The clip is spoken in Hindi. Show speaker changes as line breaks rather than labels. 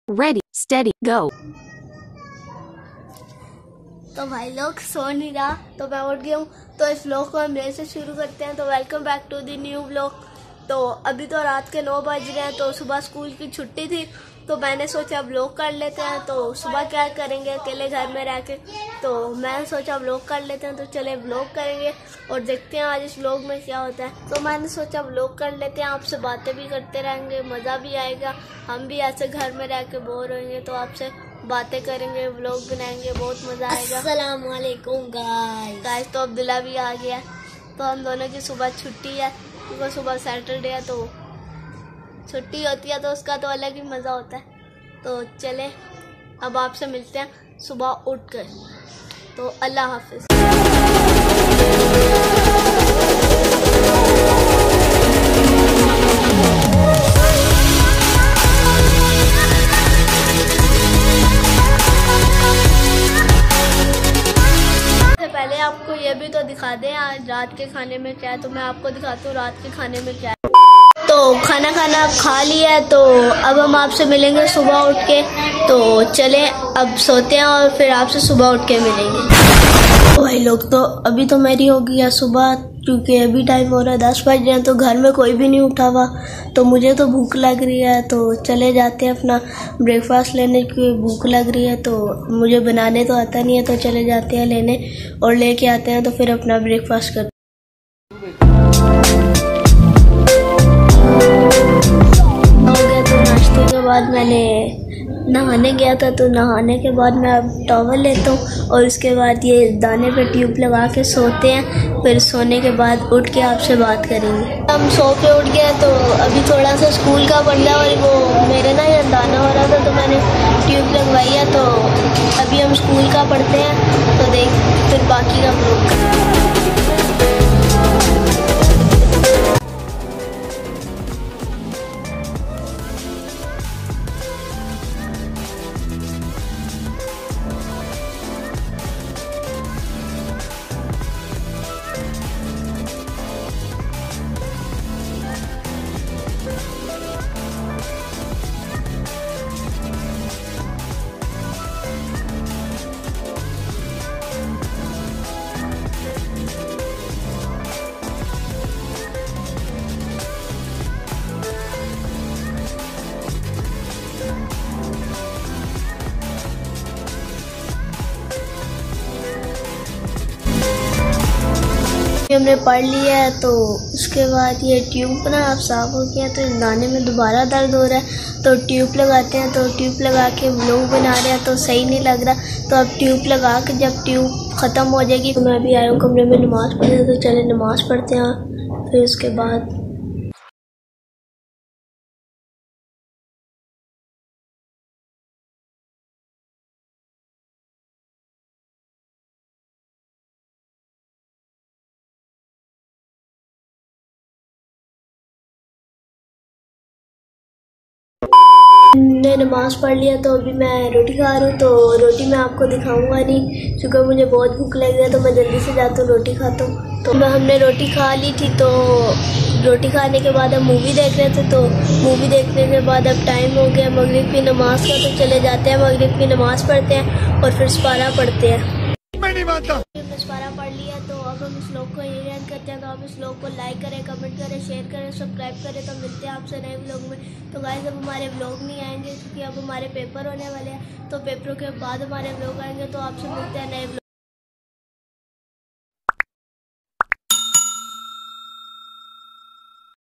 Ready, steady, go.
तो भाई लोग सो नहीं रहा तो मैं उठ गया हूँ। तो इस व्लॉग को हम मेरे से शुरू करते हैं। तो welcome back to the new vlog. तो अभी तो रात के 9 बज रहे हैं। तो सुबह स्कूल की छुट्टी थी तो मैंने सोचा व्लॉग कर लेते हैं। तो सुबह क्या करेंगे अकेले घर में रह के, तो मैंने सोचा व्लॉग कर लेते हैं। तो चले व्लॉग करेंगे और देखते हैं आज इस व्लॉग में क्या होता है। तो मैंने सोचा व्लॉग कर लेते हैं, आपसे बातें भी करते रहेंगे, मज़ा भी आएगा। हम भी ऐसे घर में रह के बोर होंगे तो आपसे बातें करेंगे, व्लॉग बनाएंगे, बहुत मज़ा आएगा। अस्सलाम वालेकुम गाइस। तो अब्दुल्ला भी आ गया। तो हम दोनों की सुबह छुट्टी है क्योंकि सुबह सैटरडे है तो छुट्टी होती है तो उसका तो अलग ही मज़ा होता है। तो चले अब आपसे मिलते हैं सुबह उठकर। तो अल्लाह हाफिज़। पहले आपको ये भी तो दिखा दें आज रात के खाने में क्या है। तो मैं आपको दिखाती हूँ रात के खाने में क्या है। तो खाना खा लिया है। तो अब हम आपसे मिलेंगे सुबह उठ के। तो चले अब सोते हैं और फिर आपसे सुबह उठ के मिलेंगे। भाई लोग तो अभी तो मेरी हो गई है सुबह, क्योंकि अभी टाइम हो रहा है 10 बज रहे हैं। तो घर में कोई भी नहीं उठा हुआ तो मुझे तो भूख लग रही है। तो चले जाते हैं अपना ब्रेकफास्ट लेने की। भूख लग रही है तो मुझे बनाने तो आता नहीं है तो चले जाते हैं लेने और लेके आते हैं। तो फिर अपना ब्रेकफास्ट करते हैं। के बाद मैंने नहाने गया था। तो नहाने के बाद मैं अब टॉवल लेता हूँ और उसके बाद ये दाने पे ट्यूब लगा के सोते हैं। फिर सोने के बाद उठ के आपसे बात करेंगे। हम सो के उठ गए तो अभी थोड़ा सा स्कूल का पढ़ना और वो मेरे ना यहाँ दाना हो रहा था तो मैंने ट्यूब लगवाई है। तो अभी हम स्कूल का पढ़ते हैं तो देख फिर बाकी का लोग। हमने पढ़ लिया है। तो उसके बाद ये ट्यूब ना अब साफ हो गया तो इस दाने में दोबारा दर्द हो रहा है। तो ट्यूब लगाते हैं। तो ट्यूब लगा के व्लॉग बना रहे हैं तो सही नहीं लग रहा। तो अब ट्यूब लगा के जब ट्यूब ख़त्म हो जाएगी तो मैं भी आया हूँ कमरे में नमाज़ पढ़ने। तो चले नमाज़ पढ़ते हैं फिर उसके बाद मैंने नमाज़ पढ़ लिया। तो अभी मैं रोटी खा रहा हूँ। तो रोटी मैं आपको दिखाऊंगा नहीं क्योंकि मुझे बहुत भूख लग रही है। तो मैं जल्दी से जाता हूँ रोटी खाता हूँ। तो हमने रोटी खा ली थी। तो रोटी खाने के बाद हम मूवी देख रहे थे। तो मूवी देखने के बाद अब टाइम हो गया मगरिब की नमाज़ का। तो चले जाते हैं मगरिब की नमाज़ पढ़ते हैं और फिर सपारा पढ़ते हैं। हमने सपारा पढ़ लिया। तो अब हम इस व्लॉग को यही एंड करते हैं। तो आप इस व्लॉग को लाइक करें, कमेंट करें, शेयर करें, सब्सक्राइब करें। तो मिलते हैं आपसे नए व्लॉग में। तो गाइस अब हमारे व्लॉग नहीं आएंगे क्योंकि अब हमारे पेपर होने वाले हैं। तो पेपरों के बाद हमारे व्लॉग आएंगे। तो आपसे मिलते हैं नए व्लॉग।